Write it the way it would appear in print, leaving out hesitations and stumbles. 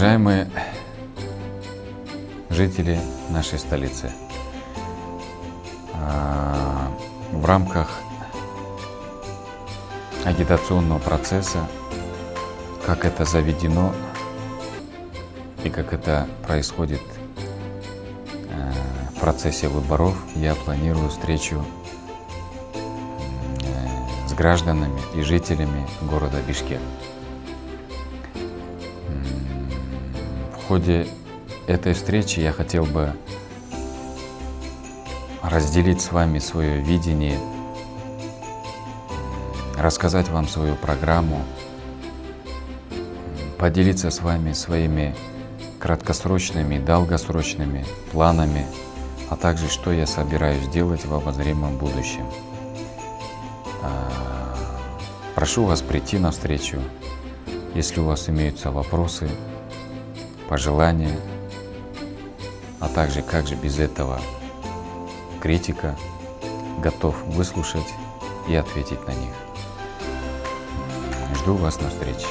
Уважаемые жители нашей столицы, в рамках агитационного процесса, как это заведено и как это происходит в процессе выборов, я планирую встречу с гражданами и жителями города Бишкек. В ходе этой встречи я хотел бы разделить с вами свое видение, рассказать вам свою программу, поделиться с вами своими краткосрочными и долгосрочными планами, а также что я собираюсь делать в обозримом будущем. Прошу вас прийти на встречу, если у вас имеются вопросы, пожелания, а также, как же без этого, критика, готов выслушать и ответить на них. Жду вас на встрече.